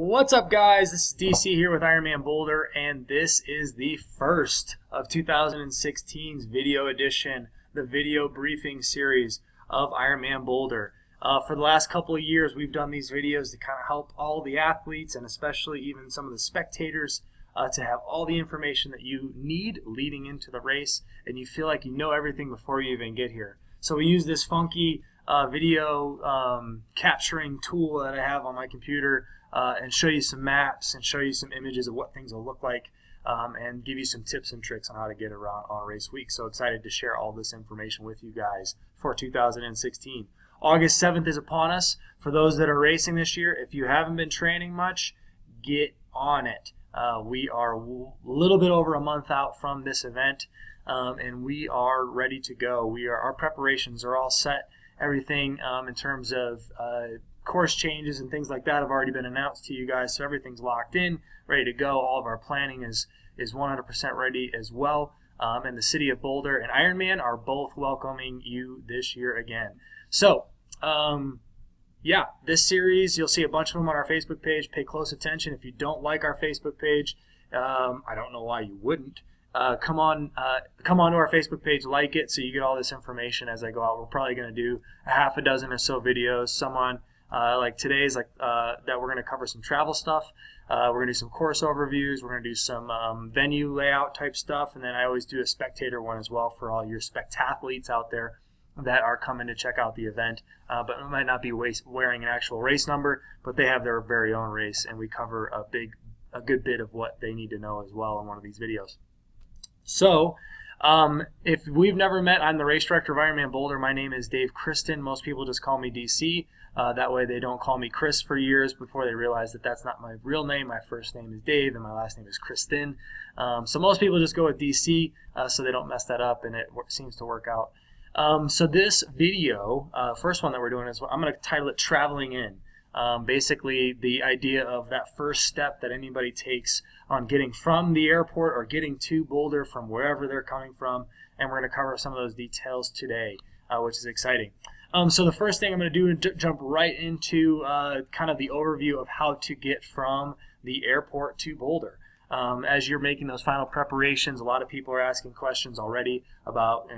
What's up, guys? This is DC here with IM Boulder, and this is the first of 2016's video edition, the video briefing series of IM Boulder. For the last couple of years, we've done these videos to kind of help all the athletes and especially even some of the spectators to have all the information that you need leading into the race, and you feel like you know everything before you even get here. So we use this funky video capturing tool that I have on my computer and show you some maps and show you some images of what things will look like and give you some tips and tricks on how to get around on race week. So excited to share all this information with you guys for 2016. August 7th is upon us. For those that are racing this year, if you haven't been training much, get on it. We are a little bit over a month out from this event, and we are ready to go. Our preparations are all set. Everything in terms of course changes and things like that have already been announced to you guys, so everything's locked in, ready to go. All of our planning is 100% ready as well. And the city of Boulder and Ironman are both welcoming you this year again. So, yeah, this series, you'll see a bunch of them on our Facebook page. Pay close attention. If you don't like our Facebook page, I don't know why you wouldn't. Come on to our Facebook page, like it, so you get all this information as I go out. We're probably going to do a half a dozen or so videos. Some on like today's, that we're going to cover some travel stuff. We're going to do some course overviews. We're going to do some venue layout type stuff, and then I always do a spectator one as well for all your spectathletes out there that are coming to check out the event, but might not be wearing an actual race number, but they have their very own race, and we cover a good bit of what they need to know as well in one of these videos. So, if we've never met, I'm the race director of IM Boulder. My name is Dave Kristen. Most people just call me DC. That way they don't call me Chris for years before they realize that that's not my real name. My first name is Dave and my last name is Kristen. So most people just go with DC so they don't mess that up, and it seems to work out. So this video, first one that we're doing is, I'm going to title it Traveling In. Basically the idea of that first step that anybody takes on getting from the airport or getting to Boulder from wherever they're coming from, and we're going to cover some of those details today, which is exciting. So the first thing I'm going to do is jump right into kind of the overview of how to get from the airport to Boulder. As you're making those final preparations, a lot of people are asking questions already about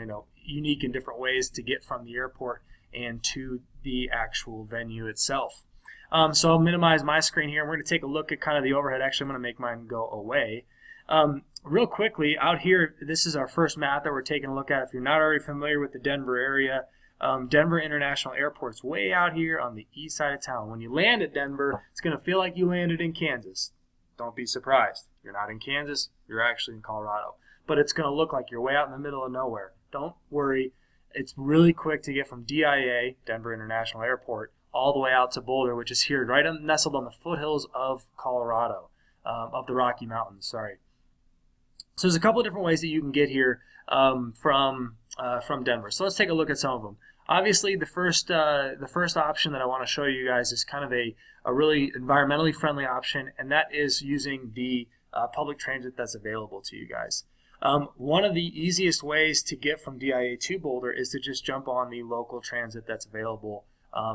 unique and different ways to get from the airport and to the actual venue itself. So I'll minimize my screen here, and we're going to take a look at kind of the overhead. Actually, I'm going to make mine go away. Real quickly, out here, this is our first map that we're taking a look at. If you're not already familiar with the Denver area, Denver International Airport's way out here on the east side of town. When you land at Denver, it's going to feel like you landed in Kansas. Don't be surprised. You're not in Kansas. You're actually in Colorado. But it's going to look like you're way out in the middle of nowhere. Don't worry. It's really quick to get from DIA, Denver International Airport, all the way out to Boulder, which is here right nestled on the foothills of Colorado, of the Rocky Mountains, sorry. So there's a couple of different ways that you can get here from Denver. So let's take a look at some of them. Obviously, the first option that I want to show you guys is kind of a really environmentally friendly option, and that is using the public transit that's available to you guys. One of the easiest ways to get from DIA to Boulder is to just jump on the local transit that's available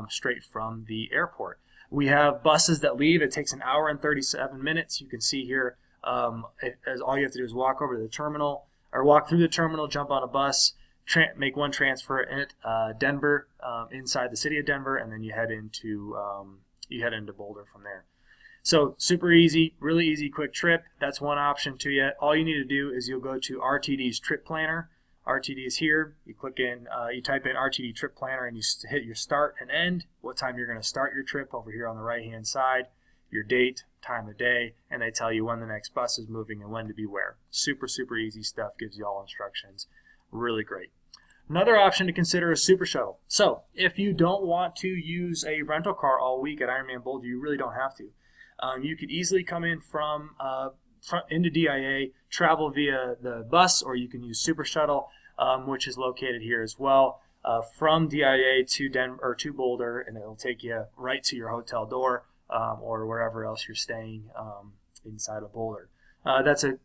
straight from the airport. We have buses that leave. It takes an hour and 37 minutes. You can see here, as all you have to do is walk over to the terminal, or walk through the terminal, jump on a bus, make one transfer at Denver, inside the city of Denver, and then you head into Boulder from there. So super easy, really easy, quick trip. That's one option to you. All you need to do is you'll go to RTD's Trip Planner. RTD is here. You click in, you type in RTD Trip Planner, and you hit your start and end, what time you're going to start your trip over here on the right-hand side, your date, time of day, and they tell you when the next bus is moving and when to be where. Super, super easy stuff. Gives you all instructions. Really great. Another option to consider is Super Shuttle. So if you don't want to use a rental car all week at IM Boulder, you really don't have to. You could easily come in from into DIA, travel via the bus, or you can use Super Shuttle, which is located here as well, from DIA to Denver or to Boulder, and it'll take you right to your hotel door or wherever else you're staying inside of Boulder. That's a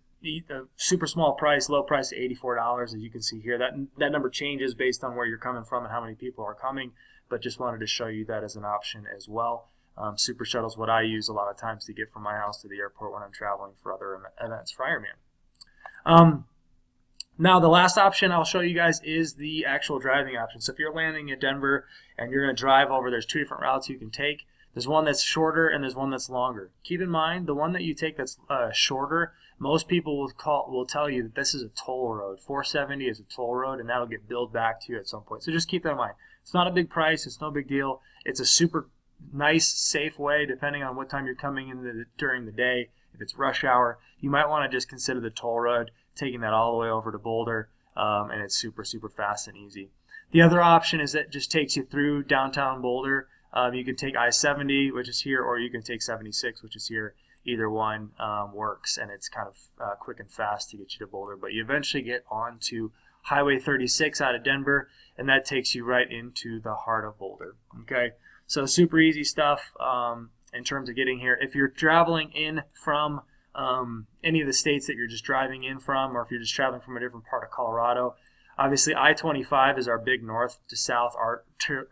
super small price, low price of $84, as you can see here. That number changes based on where you're coming from and how many people are coming, but just wanted to show you that as an option as well. Super Shuttle is what I use a lot of times to get from my house to the airport when I'm traveling for other events for Ironman. Now, the last option I'll show you guys is the actual driving option. So if you're landing at Denver and you're going to drive over, there's two different routes you can take. There's one that's shorter and there's one that's longer. Keep in mind, the one that you take that's shorter, most people will tell you that this is a toll road. 470 is a toll road, and that'll get billed back to you at some point. So just keep that in mind. It's not a big price. It's no big deal. It's a super nice, safe way, depending on what time you're coming in during the day. If it's rush hour, you might want to just consider the toll road, taking that all the way over to Boulder, and it's super, super fast and easy. The other option is that it just takes you through downtown Boulder. You can take I-70, which is here, or you can take 76, which is here. Either one works, and it's kind of quick and fast to get you to Boulder. But you eventually get onto Highway 36 out of Denver, and that takes you right into the heart of Boulder. Okay, so super easy stuff in terms of getting here. If you're traveling in from any of the states that you're just driving in from, or if you're just traveling from a different part of Colorado, obviously I-25 is our big north to south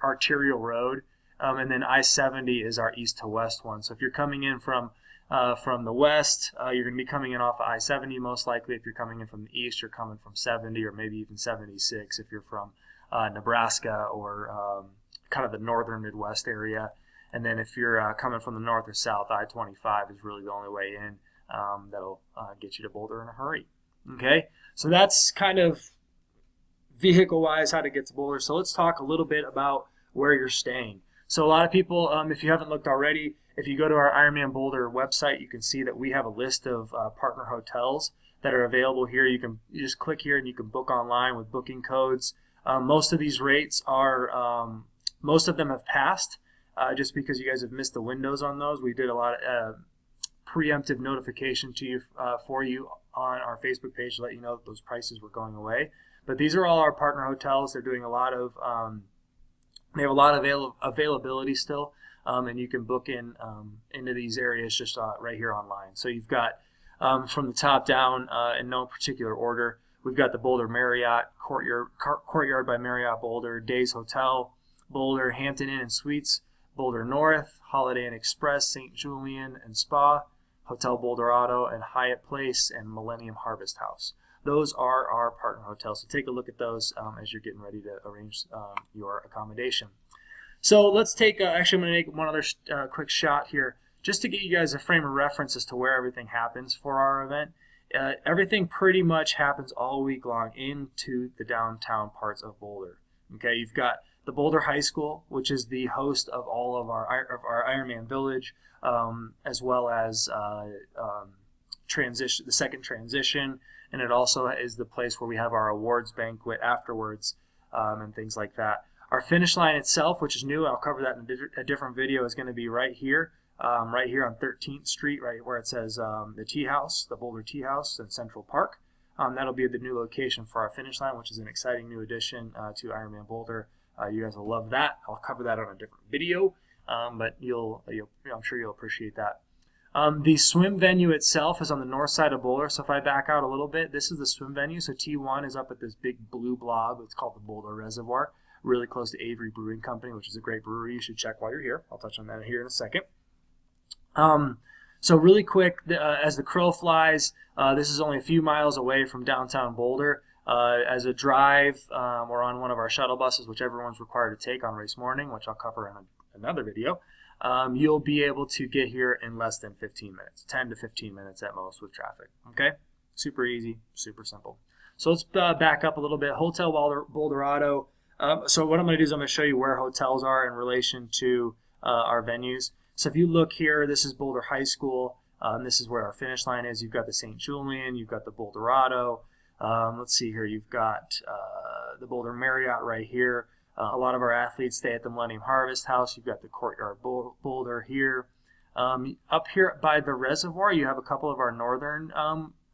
arterial road. And then I-70 is our east to west one. So if you're coming in from the west, you're going to be coming in off of I-70 most likely. If you're coming in from the east, you're coming from 70 or maybe even 76 if you're from Nebraska or kind of the northern Midwest area. And then if you're coming from the north or south, I-25 is really the only way in that'll get you to Boulder in a hurry. Okay, so that's kind of vehicle-wise how to get to Boulder. So let's talk a little bit about where you're staying. So a lot of people, if you haven't looked already, if you go to our Ironman Boulder website, you can see that we have a list of partner hotels that are available here. You just click here and you can book online with booking codes. Most of these rates are, most of them have passed just because you guys have missed the windows on those. We did a lot of preemptive notification to you for you on our Facebook page to let you know that those prices were going away. But these are all our partner hotels. They're doing a lot of they have a lot of availability still, and you can book into these areas just right here online. So you've got from the top down in no particular order, we've got the Boulder Marriott, Courtyard by Marriott Boulder, Days Hotel, Boulder, Hampton Inn and Suites, Boulder North, Holiday Inn Express, St. Julian and Spa, Hotel Boulderado, and Hyatt Place and Millennium Harvest House. Those are our partner hotels. So take a look at those as you're getting ready to arrange your accommodation. So let's take, actually I'm going to make one other quick shot here just to get you guys a frame of reference as to where everything happens for our event. Everything pretty much happens all week long into the downtown parts of Boulder. Okay, you've got the Boulder High School, which is the host of all of our Ironman Village, as well as the second transition. And it also is the place where we have our awards banquet afterwards and things like that. Our finish line itself, which is new, I'll cover that in a different video, is going to be right here on 13th Street, right where it says the Tea House, the Boulder Tea House in Central Park. That'll be the new location for our finish line, which is an exciting new addition to Ironman Boulder. You guys will love that. I'll cover that on a different video, but I'm sure you'll appreciate that. The swim venue itself is on the north side of Boulder. So if I back out a little bit, this is the swim venue. So T1 is up at this big blue blob. It's called the Boulder Reservoir, really close to Avery Brewing Company, which is a great brewery. You should check while you're here. I'll touch on that here in a second. So really quick, as the crow flies, this is only a few miles away from downtown Boulder. As a drive or on one of our shuttle buses, which everyone's required to take on race morning, which I'll cover in another video, you'll be able to get here in less than 15 minutes, 10 to 15 minutes at most with traffic. Okay, super easy, super simple. So let's back up a little bit. Hotel Boulderado. So what I'm going to do is I'm going to show you where hotels are in relation to our venues. So if you look here, this is Boulder High School. This is where our finish line is. You've got the St. Julian. You've got the Boulderado. Let's see here. You've got the Boulder Marriott right here. A lot of our athletes stay at the Millennium Harvest House. You've got the Courtyard Boulder here. Up here by the reservoir, you have a couple of our northern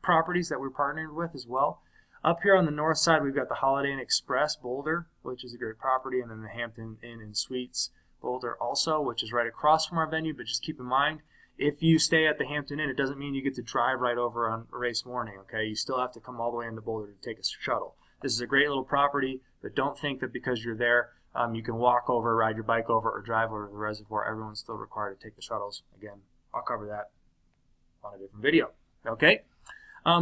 properties that we're partnered with as well. Up here on the north side, we've got the Holiday Inn Express Boulder, which is a great property, and then the Hampton Inn and Suites Boulder also, which is right across from our venue. But just keep in mind, if you stay at the Hampton Inn, it doesn't mean you get to drive right over on race morning, okay? You still have to come all the way into Boulder to take a shuttle. This is a great little property, but don't think that because you're there You can walk over, ride your bike over, or drive over to the reservoir. Everyone's still required to take the shuttles. Again, I'll cover that on a different video. Okay,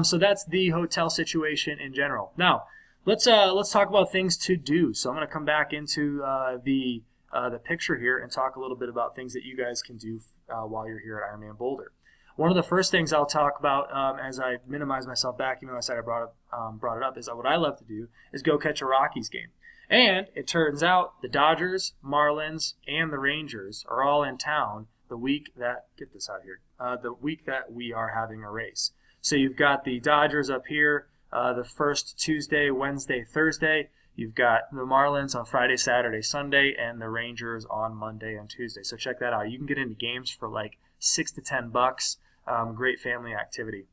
so that's the hotel situation in general. Now, let's talk about things to do. So I'm going to come back into the picture here and talk a little bit about things that you guys can do while you're here at Ironman Boulder. One of the first things I'll talk about as I minimize myself back, even though I said I brought it up, is what I love to do is go catch a Rockies game. And it turns out the Dodgers, Marlins, and the Rangers are all in town the week that, get this out here, the week that we are having a race. So you've got the Dodgers up here the first Tuesday, Wednesday, Thursday. You've got the Marlins on Friday, Saturday, Sunday, and the Rangers on Monday and Tuesday. So check that out. You can get into games for like $6 to $10. Great family activity.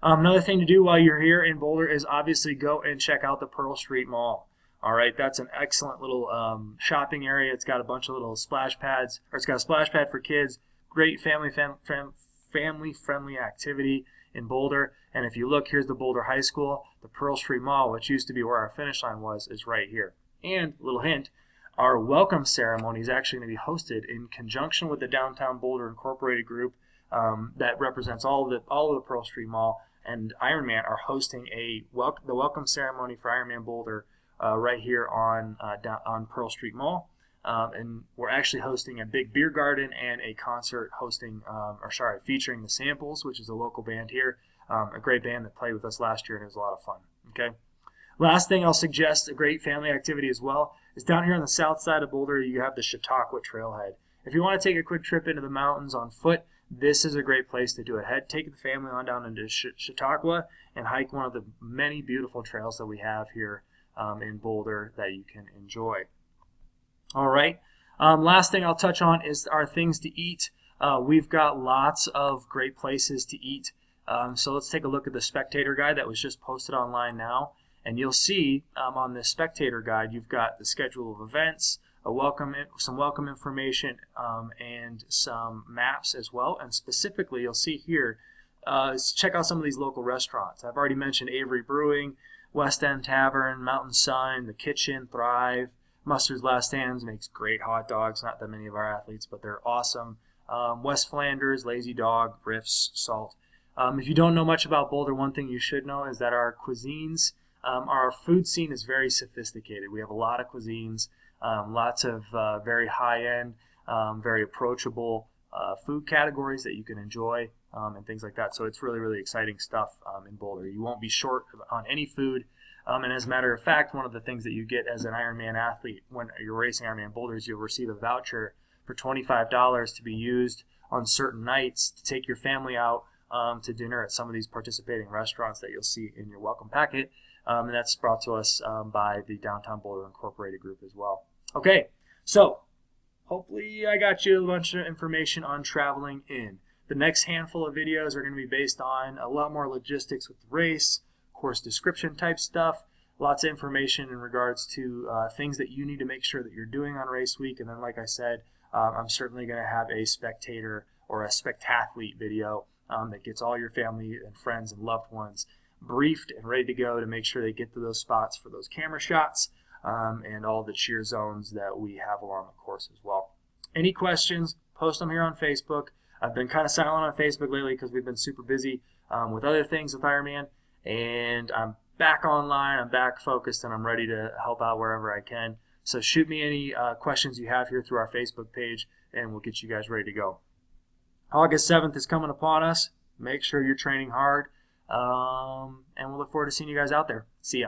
Another thing to do while you're here in Boulder is obviously go and check out the Pearl Street Mall. All right, that's an excellent little shopping area. It's got a bunch of little splash pads, or it's got a splash pad for kids. Great family-friendly activity in Boulder. And if you look, here's the Boulder High School. The Pearl Street Mall, which used to be where our finish line was, is right here. And, little hint, our welcome ceremony is actually going to be hosted in conjunction with the Downtown Boulder Incorporated group that represents all of the Pearl Street Mall, and Ironman are hosting the welcome ceremony for Ironman Boulder right here on Pearl Street Mall. And we're actually hosting a big beer garden and a concert featuring the Samples, which is a local band here, a great band that played with us last year, and it was a lot of fun. Okay. Last thing I'll suggest, a great family activity as well, is down here on the south side of Boulder, you have the Chautauqua Trailhead. If you want to take a quick trip into the mountains on foot, this is a great place to do it. Take the family on down into Chautauqua and hike one of the many beautiful trails that we have here in Boulder that you can enjoy. All right. Last thing I'll touch on is our things to eat. We've got lots of great places to eat. So let's take a look at the Spectator Guide that was just posted online now. And you'll see on the Spectator Guide, you've got the schedule of events, some welcome information, and some maps as well. And specifically, you'll see here, check out some of these local restaurants. I've already mentioned Avery Brewing, West End Tavern, Mountain Sign, The Kitchen, Thrive. Mustard's Last Stands makes great hot dogs. Not that many of our athletes, but they're awesome. West Flanders, Lazy Dog, Riffs, Salt. If you don't know much about Boulder, one thing you should know is that our cuisines, our food scene is very sophisticated. We have a lot of cuisines, lots of very high-end, very approachable food categories that you can enjoy, and things like that. So it's really, really exciting stuff in Boulder. You won't be short on any food. And as a matter of fact, one of the things that you get as an Ironman athlete when you're racing Ironman Boulder is you'll receive a voucher for $25 to be used on certain nights to take your family out to dinner at some of these participating restaurants that you'll see in your welcome packet. And that's brought to us by the Downtown Boulder Incorporated group as well. Okay, so hopefully I got you a bunch of information on traveling in. The next handful of videos are going to be based on a lot more logistics with the race, course description type stuff, lots of information in regards to things that you need to make sure that you're doing on race week. And then, like I said, I'm certainly going to have a spectator or a spectathlete video that gets all your family and friends and loved ones briefed and ready to go to make sure they get to those spots for those camera shots and all the cheer zones that we have along the course as well. Any questions, post them here on Facebook. I've been kind of silent on Facebook lately because we've been super busy with other things with Ironman. And I'm back online, I'm back focused, and I'm ready to help out wherever I can. So shoot me any questions you have here through our Facebook page, and we'll get you guys ready to go. August 7th is coming upon us. Make sure you're training hard, and we'll look forward to seeing you guys out there. See ya.